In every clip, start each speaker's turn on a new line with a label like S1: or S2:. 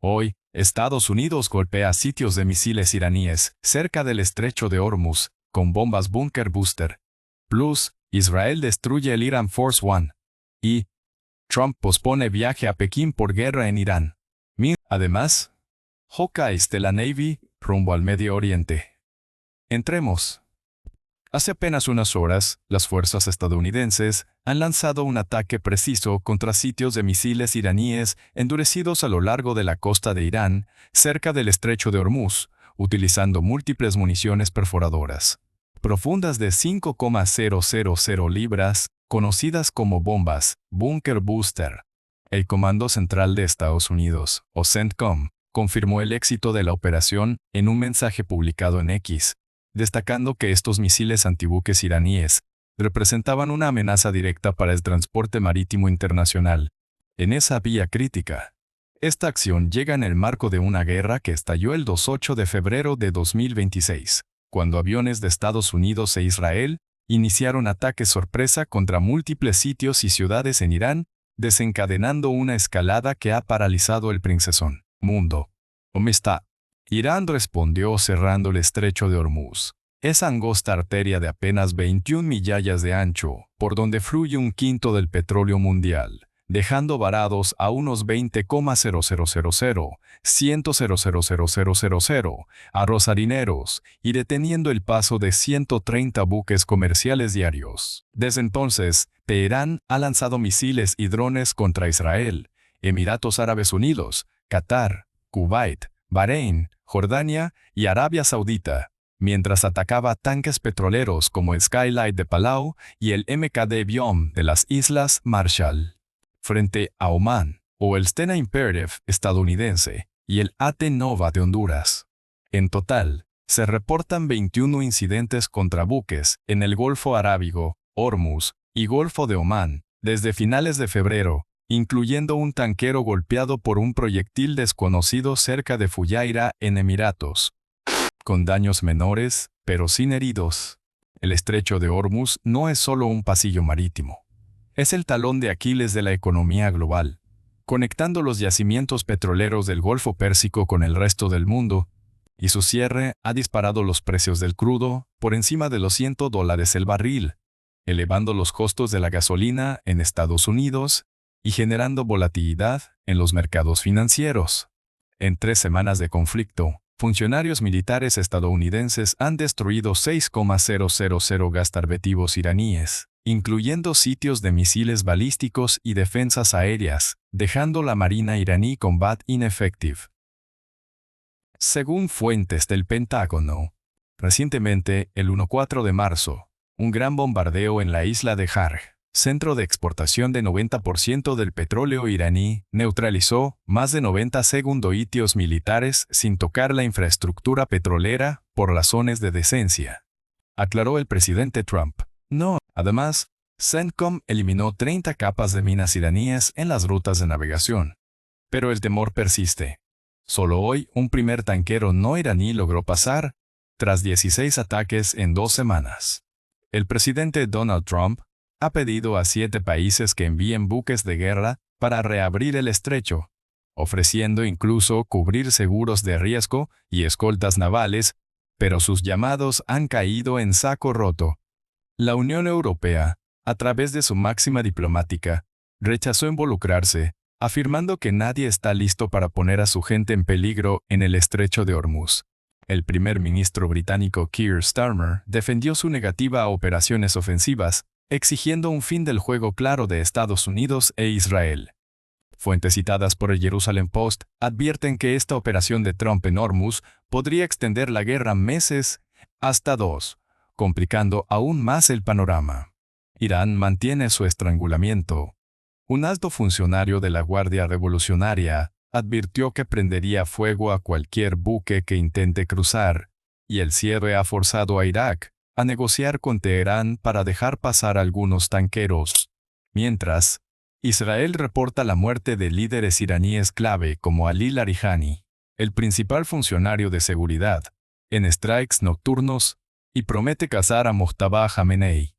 S1: Hoy, Estados Unidos golpea sitios de misiles iraníes cerca del estrecho de Hormuz con bombas Bunker Buster. Plus, Israel destruye el Iran Force One. Y Trump pospone viaje a Pekín por guerra en Irán. Además, Hawkeyes de la Navy rumbo al Medio Oriente. Entremos. Hace apenas unas horas, las fuerzas estadounidenses han lanzado un ataque preciso contra sitios de misiles iraníes endurecidos a lo largo de la costa de Irán, cerca del estrecho de Hormuz, utilizando múltiples municiones perforadoras profundas de 5,000 libras, conocidas como bombas Bunker Buster. El Comando Central de Estados Unidos, o CENTCOM, confirmó el éxito de la operación en un mensaje publicado en X, destacando que estos misiles antibuques iraníes representaban una amenaza directa para el transporte marítimo internacional. En esa vía crítica, esta acción llega en el marco de una guerra que estalló el 28 de febrero de 2026, cuando aviones de Estados Unidos e Israel iniciaron ataques sorpresa contra múltiples sitios y ciudades en Irán, desencadenando una escalada que ha paralizado el princesón mundo. Irán respondió cerrando el estrecho de Hormuz, esa angosta arteria de apenas 21 millas de ancho, por donde fluye un quinto del petróleo mundial, dejando varados a unos 20,000 arroz harineros y deteniendo el paso de 130 buques comerciales diarios. Desde entonces, Teherán ha lanzado misiles y drones contra Israel, Emiratos Árabes Unidos, Qatar, Kuwait, Bahrein, Jordania y Arabia Saudita, mientras atacaba tanques petroleros como el Skylight de Palau y el MKD Biom de las Islas Marshall, frente a Omán, o el Stena Imperative estadounidense y el AT Nova de Honduras. En total, se reportan 21 incidentes contra buques en el Golfo Arábigo, Hormuz y Golfo de Omán desde finales de febrero, incluyendo un tanquero golpeado por un proyectil desconocido cerca de Fujairah en Emiratos, con daños menores, pero sin heridos. El estrecho de Hormuz no es solo un pasillo marítimo. Es el talón de Aquiles de la economía global, conectando los yacimientos petroleros del Golfo Pérsico con el resto del mundo, y su cierre ha disparado los precios del crudo por encima de los $100 el barril, elevando los costos de la gasolina en Estados Unidos y generando volatilidad en los mercados financieros. En 3 semanas de conflicto, funcionarios militares estadounidenses han destruido 6,000 gastarbetivos iraníes, incluyendo sitios de misiles balísticos y defensas aéreas, dejando la marina iraní combat ineffective. Según fuentes del Pentágono, recientemente, el 14 de marzo, un gran bombardeo en la isla de Jarj, centro de exportación de 90% del petróleo iraní, neutralizó más de 90 segundoitios militares sin tocar la infraestructura petrolera por razones de decencia, aclaró el presidente Trump. Además, CENTCOM eliminó 30 capas de minas iraníes en las rutas de navegación. Pero el temor persiste. Solo hoy, un primer tanquero no iraní logró pasar, tras 16 ataques en 2 semanas. El presidente Donald Trump ha pedido a 7 países que envíen buques de guerra para reabrir el estrecho, ofreciendo incluso cubrir seguros de riesgo y escoltas navales, pero sus llamados han caído en saco roto. La Unión Europea, a través de su máxima diplomática, rechazó involucrarse, afirmando que nadie está listo para poner a su gente en peligro en el estrecho de Hormuz. El primer ministro británico Keir Starmer defendió su negativa a operaciones ofensivas, exigiendo un fin del juego claro de Estados Unidos e Israel. Fuentes citadas por el Jerusalem Post advierten que esta operación de Trump en Hormuz podría extender la guerra meses, hasta 2, complicando aún más el panorama. Irán mantiene su estrangulamiento. Un alto funcionario de la Guardia Revolucionaria advirtió que prendería fuego a cualquier buque que intente cruzar, y el cierre ha forzado a Irak a negociar con Teherán para dejar pasar algunos tanqueros. Mientras, Israel reporta la muerte de líderes iraníes clave como Ali Larijani, el principal funcionario de seguridad, en strikes nocturnos, y promete cazar a Mojtaba Khamenei.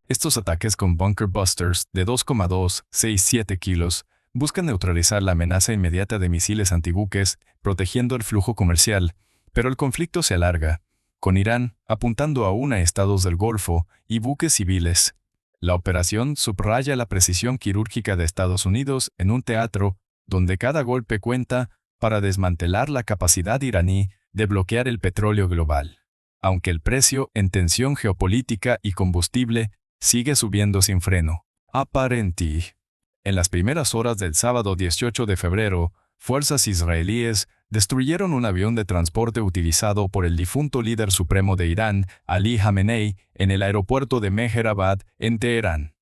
S1: Estos ataques con bunker busters de 2,267 kilos buscan neutralizar la amenaza inmediata de misiles antibuques, protegiendo el flujo comercial, pero el conflicto se alarga, con Irán apuntando aún a estados del Golfo y buques civiles. La operación subraya la precisión quirúrgica de Estados Unidos en un teatro donde cada golpe cuenta para desmantelar la capacidad iraní de bloquear el petróleo global. Aunque el precio en tensión geopolítica y combustible sigue subiendo sin freno. Aparente. En las primeras horas del sábado 18 de febrero, fuerzas israelíes destruyeron un avión de transporte utilizado por el difunto líder supremo de Irán, Ali Khamenei, en el aeropuerto de Meherabad, en Teherán.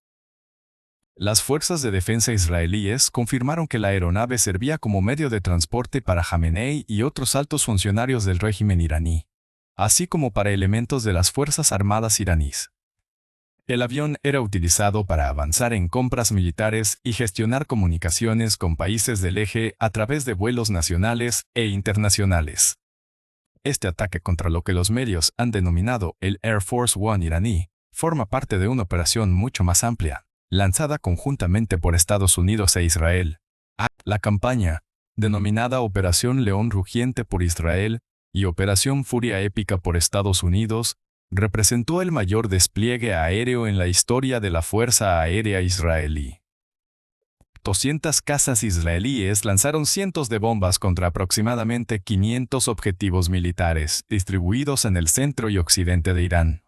S1: Las fuerzas de defensa israelíes confirmaron que la aeronave servía como medio de transporte para Khamenei y otros altos funcionarios del régimen iraní, así como para elementos de las Fuerzas Armadas iraníes. El avión era utilizado para avanzar en compras militares y gestionar comunicaciones con países del eje a través de vuelos nacionales e internacionales. Este ataque contra lo que los medios han denominado el Air Force One iraní forma parte de una operación mucho más amplia, lanzada conjuntamente por Estados Unidos e Israel. La campaña, denominada Operación León Rugiente por Israel y Operación Furia Épica por Estados Unidos, representó el mayor despliegue aéreo en la historia de la Fuerza Aérea Israelí. 200 cazas israelíes lanzaron cientos de bombas contra aproximadamente 500 objetivos militares distribuidos en el centro y occidente de Irán.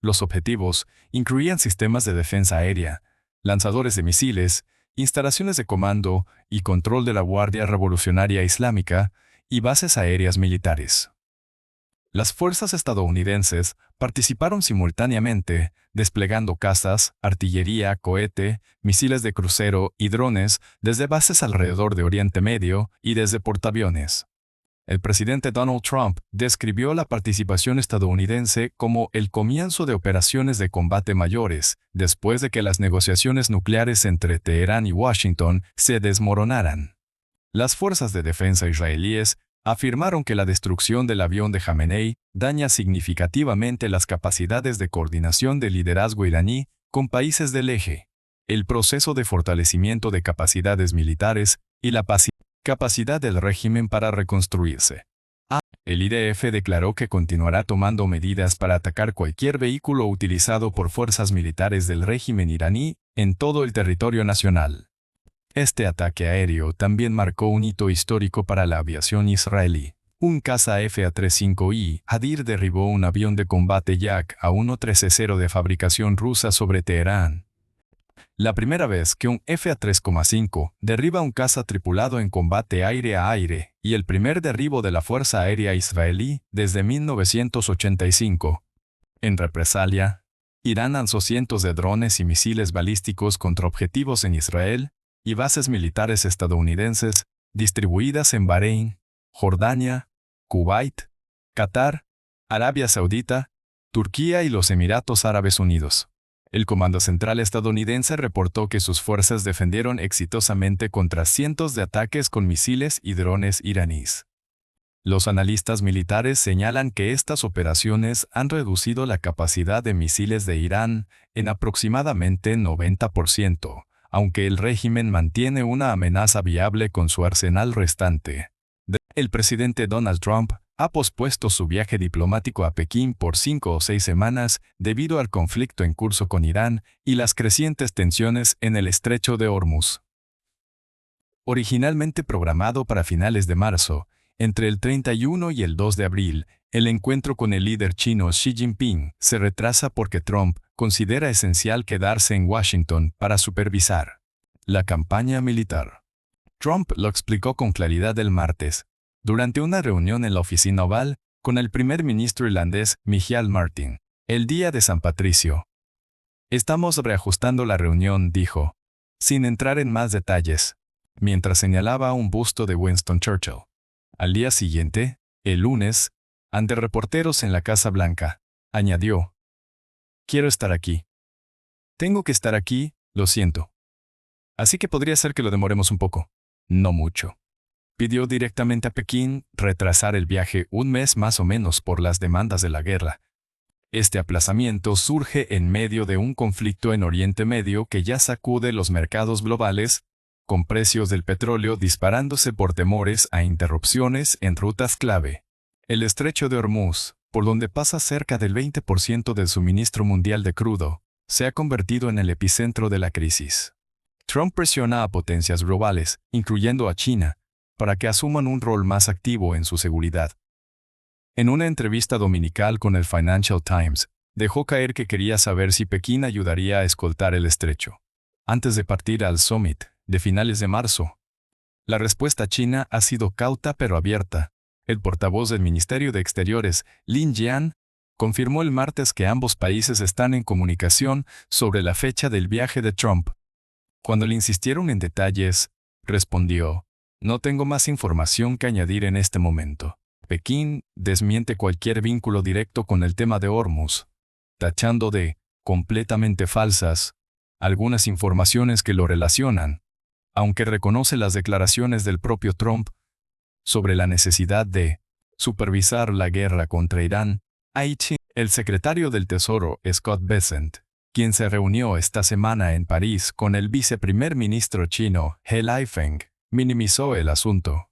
S1: Los objetivos incluían sistemas de defensa aérea, lanzadores de misiles, instalaciones de comando y control de la Guardia Revolucionaria Islámica y bases aéreas militares. Las fuerzas estadounidenses participaron simultáneamente, desplegando cazas, artillería, cohete, misiles de crucero y drones desde bases alrededor de Oriente Medio y desde portaaviones. El presidente Donald Trump describió la participación estadounidense como el comienzo de operaciones de combate mayores, después de que las negociaciones nucleares entre Teherán y Washington se desmoronaran. Las fuerzas de defensa israelíes afirmaron que la destrucción del avión de Khamenei daña significativamente las capacidades de coordinación del liderazgo iraní con países del eje, el proceso de fortalecimiento de capacidades militares y la capacidad del régimen para reconstruirse. El IDF declaró que continuará tomando medidas para atacar cualquier vehículo utilizado por fuerzas militares del régimen iraní en todo el territorio nacional. Este ataque aéreo también marcó un hito histórico para la aviación israelí. Un caza F-35I Hadir derribó un avión de combate Yak A-130 de fabricación rusa sobre Teherán. La primera vez que un F-3,5 derriba un caza tripulado en combate aire a aire y el primer derribo de la Fuerza Aérea Israelí desde 1985. En represalia, Irán lanzó cientos de drones y misiles balísticos contra objetivos en Israel y bases militares estadounidenses distribuidas en Bahrein, Jordania, Kuwait, Qatar, Arabia Saudita, Turquía y los Emiratos Árabes Unidos. El Comando Central estadounidense reportó que sus fuerzas defendieron exitosamente contra cientos de ataques con misiles y drones iraníes. Los analistas militares señalan que estas operaciones han reducido la capacidad de misiles de Irán en aproximadamente 90%. Aunque el régimen mantiene una amenaza viable con su arsenal restante. El presidente Donald Trump ha pospuesto su viaje diplomático a Pekín por 5 o 6 semanas debido al conflicto en curso con Irán y las crecientes tensiones en el estrecho de Hormuz. Originalmente programado para finales de marzo, entre el 31 y el 2 de abril, el encuentro con el líder chino Xi Jinping se retrasa porque Trump considera esencial quedarse en Washington para supervisar la campaña militar. Trump lo explicó con claridad el martes, durante una reunión en la oficina oval con el primer ministro irlandés Micheál Martin, el día de San Patricio. Estamos reajustando la reunión, dijo, sin entrar en más detalles, mientras señalaba un busto de Winston Churchill. Al día siguiente, el lunes, ante reporteros en la Casa Blanca, añadió, quiero estar aquí. Tengo que estar aquí, lo siento. Así que podría ser que lo demoremos un poco. No mucho. Pidió directamente a Pekín retrasar el viaje un mes más o menos por las demandas de la guerra. Este aplazamiento surge en medio de un conflicto en Oriente Medio que ya sacude los mercados globales, con precios del petróleo disparándose por temores a interrupciones en rutas clave. El estrecho de Hormuz, por donde pasa cerca del 20% del suministro mundial de crudo, se ha convertido en el epicentro de la crisis. Trump presiona a potencias globales, incluyendo a China, para que asuman un rol más activo en su seguridad. En una entrevista dominical con el Financial Times, dejó caer que quería saber si Pekín ayudaría a escoltar el estrecho, antes de partir al Summit, de finales de marzo. La respuesta china ha sido cauta pero abierta. El portavoz del Ministerio de Exteriores, Lin Jian, confirmó el martes que ambos países están en comunicación sobre la fecha del viaje de Trump. Cuando le insistieron en detalles, respondió: "No tengo más información que añadir en este momento". Pekín desmiente cualquier vínculo directo con el tema de Hormuz, tachando de completamente falsas algunas informaciones que lo relacionan, aunque reconoce las declaraciones del propio Trump sobre la necesidad de supervisar la guerra contra Irán. El secretario del Tesoro, Scott Bessent, quien se reunió esta semana en París con el viceprimer ministro chino, He Lifeng, minimizó el asunto.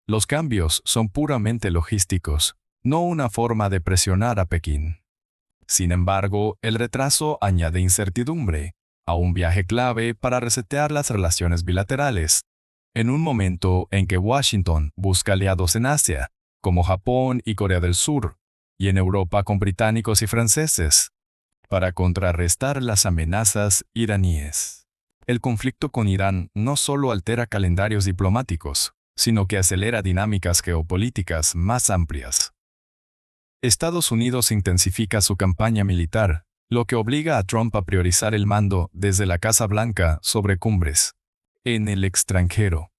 S1: Los cambios son puramente logísticos, no una forma de presionar a Pekín. Sin embargo, el retraso añade incertidumbre a un viaje clave para resetear las relaciones bilaterales, en un momento en que Washington busca aliados en Asia, como Japón y Corea del Sur, y en Europa con británicos y franceses, para contrarrestar las amenazas iraníes. El conflicto con Irán no solo altera calendarios diplomáticos, sino que acelera dinámicas geopolíticas más amplias. Estados Unidos intensifica su campaña militar, lo que obliga a Trump a priorizar el mando desde la Casa Blanca sobre cumbres en el extranjero.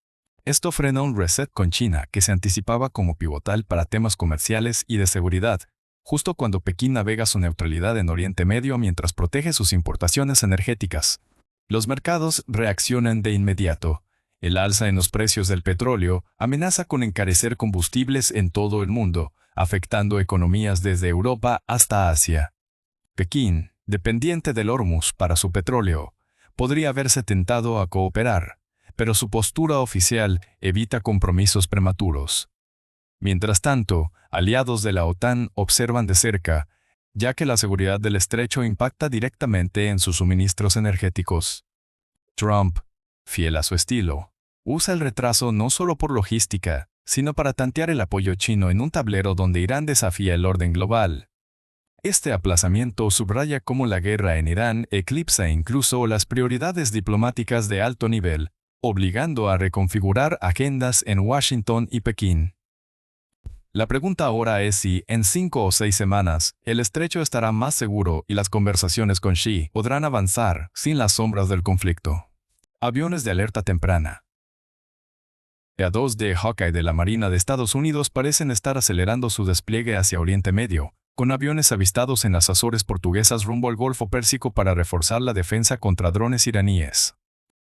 S1: Esto frena un reset con China que se anticipaba como pivotal para temas comerciales y de seguridad, justo cuando Pekín navega su neutralidad en Oriente Medio mientras protege sus importaciones energéticas. Los mercados reaccionan de inmediato. El alza en los precios del petróleo amenaza con encarecer combustibles en todo el mundo, afectando economías desde Europa hasta Asia. Pekín, dependiente del Hormuz para su petróleo, podría verse tentado a cooperar, pero su postura oficial evita compromisos prematuros. Mientras tanto, aliados de la OTAN observan de cerca, ya que la seguridad del estrecho impacta directamente en sus suministros energéticos. Trump, fiel a su estilo, usa el retraso no solo por logística, sino para tantear el apoyo chino en un tablero donde Irán desafía el orden global. Este aplazamiento subraya cómo la guerra en Irán eclipsa incluso las prioridades diplomáticas de alto nivel, obligando a reconfigurar agendas en Washington y Pekín. La pregunta ahora es si, en 5 o 6 semanas, el estrecho estará más seguro y las conversaciones con Xi podrán avanzar sin las sombras del conflicto. Aviones de alerta temprana. A-2 de Hawkeye de la Marina de Estados Unidos parecen estar acelerando su despliegue hacia Oriente Medio, con aviones avistados en las Azores portuguesas rumbo al Golfo Pérsico para reforzar la defensa contra drones iraníes.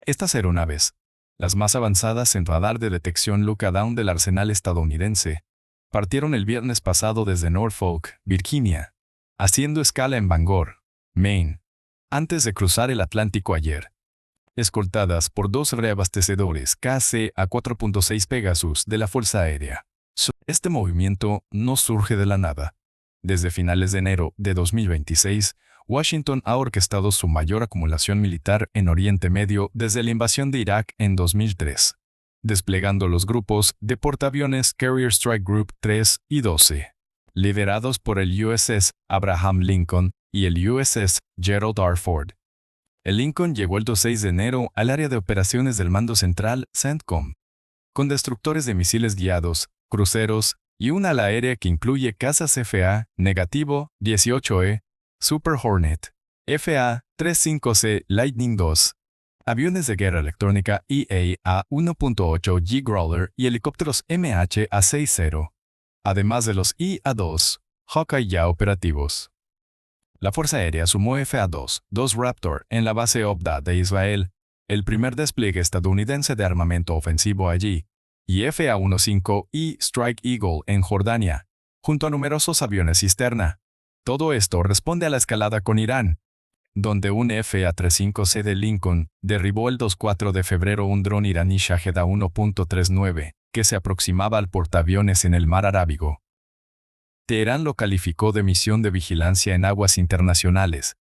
S1: Estas aeronaves, las más avanzadas en radar de detección Lockdown del arsenal estadounidense, partieron el viernes pasado desde Norfolk, Virginia, haciendo escala en Bangor, Maine, antes de cruzar el Atlántico ayer, escoltadas por 2 reabastecedores KC-A4.6 Pegasus de la Fuerza Aérea. Este movimiento no surge de la nada. Desde finales de enero de 2026, Washington ha orquestado su mayor acumulación militar en Oriente Medio desde la invasión de Irak en 2003, desplegando los grupos de portaaviones Carrier Strike Group 3 y 12, liderados por el USS Abraham Lincoln y el USS Gerald R. Ford. El Lincoln llegó el 6 de enero al área de operaciones del Mando Central, CENTCOM, con destructores de misiles guiados, cruceros y un ala aérea que incluye cazas FA-18E, Super Hornet, FA-35C Lightning II, aviones de guerra electrónica EA-1.8G Growler y helicópteros MH-A60, además de los IA-2 Hawkeye ya operativos. La Fuerza Aérea sumó FA-2 Raptor en la base Obda de Israel, el primer despliegue estadounidense de armamento ofensivo allí, y FA-15 Strike Eagle en Jordania, junto a numerosos aviones cisterna. Todo esto responde a la escalada con Irán, donde un F-A-35C de Lincoln derribó el 24 de febrero un dron iraní Shahed A-1.39, que se aproximaba al portaaviones en el mar Arábigo. Teherán lo calificó de misión de vigilancia en aguas internacionales,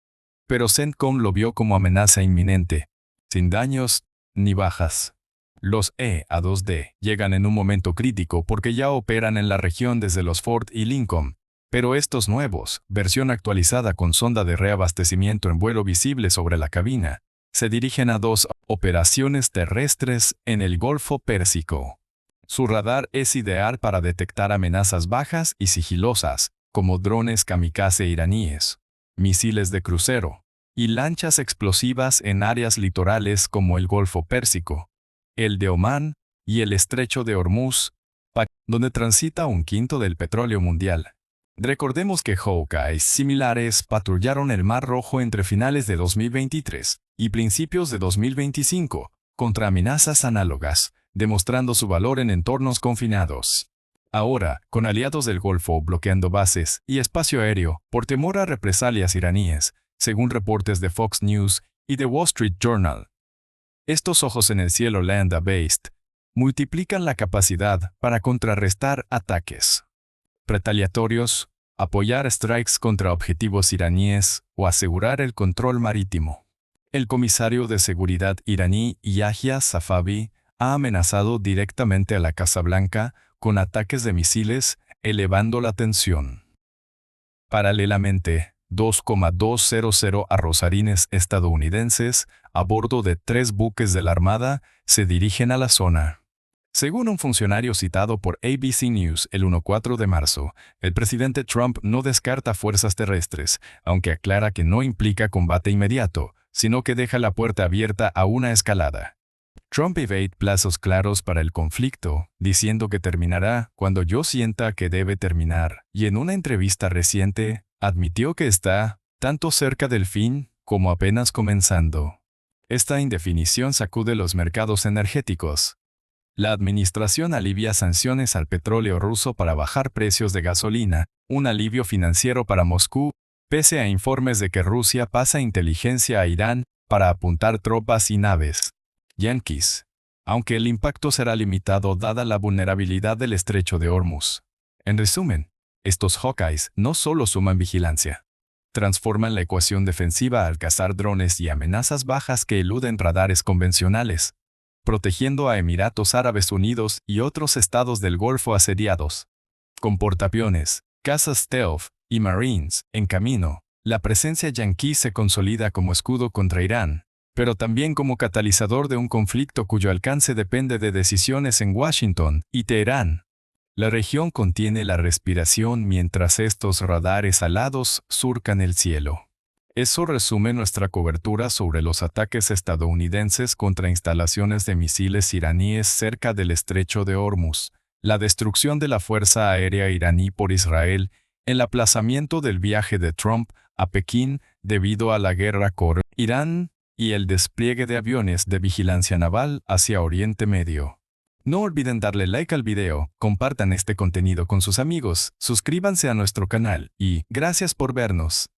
S1: pero CENTCOM lo vio como amenaza inminente, sin daños ni bajas. Los EA-2D llegan en un momento crítico porque ya operan en la región desde los Ford y Lincoln, pero estos nuevos, versión actualizada con sonda de reabastecimiento en vuelo visible sobre la cabina, se dirigen a 2 operaciones terrestres en el Golfo Pérsico. Su radar es ideal para detectar amenazas bajas y sigilosas, como drones kamikaze iraníes, misiles de crucero y lanchas explosivas en áreas litorales como el Golfo Pérsico, el de Omán y el Estrecho de Hormuz, donde transita un quinto del petróleo mundial. Recordemos que Hawkeyes similares patrullaron el Mar Rojo entre finales de 2023 y principios de 2025 contra amenazas análogas, demostrando su valor en entornos confinados. Ahora, con aliados del Golfo bloqueando bases y espacio aéreo por temor a represalias iraníes, según reportes de Fox News y The Wall Street Journal. Estos ojos en el cielo land-based multiplican la capacidad para contrarrestar ataques retaliatorios, apoyar strikes contra objetivos iraníes o asegurar el control marítimo. El comisario de seguridad iraní Yahya Safavi ha amenazado directamente a la Casa Blanca con ataques de misiles, elevando la tensión. Paralelamente, 2,200 arrozarines estadounidenses, a bordo de 3 buques de la Armada, se dirigen a la zona. Según un funcionario citado por ABC News el 14 de marzo, el presidente Trump no descarta fuerzas terrestres, aunque aclara que no implica combate inmediato, sino que deja la puerta abierta a una escalada. Trump evade plazos claros para el conflicto, diciendo que terminará cuando yo sienta que debe terminar, y en una entrevista reciente, admitió que está tanto cerca del fin como apenas comenzando. Esta indefinición sacude los mercados energéticos. La administración alivia sanciones al petróleo ruso para bajar precios de gasolina, un alivio financiero para Moscú, pese a informes de que Rusia pasa inteligencia a Irán para apuntar tropas y naves. Yankees. Aunque el impacto será limitado dada la vulnerabilidad del estrecho de Hormuz. En resumen, estos Hawkeyes no solo suman vigilancia, transforman la ecuación defensiva al cazar drones y amenazas bajas que eluden radares convencionales, protegiendo a Emiratos Árabes Unidos y otros estados del Golfo asediados. Con portaaviones, cazas stealth y marines en camino, la presencia yanqui se consolida como escudo contra Irán, pero también como catalizador de un conflicto cuyo alcance depende de decisiones en Washington y Teherán. La región contiene la respiración mientras estos radares alados surcan el cielo. Eso resume nuestra cobertura sobre los ataques estadounidenses contra instalaciones de misiles iraníes cerca del estrecho de Hormuz, la destrucción de la Fuerza Aérea iraní por Israel, el aplazamiento del viaje de Trump a Pekín debido a la guerra con Irán y el despliegue de aviones de vigilancia naval hacia Oriente Medio. No olviden darle like al video, compartan este contenido con sus amigos, suscríbanse a nuestro canal y gracias por vernos.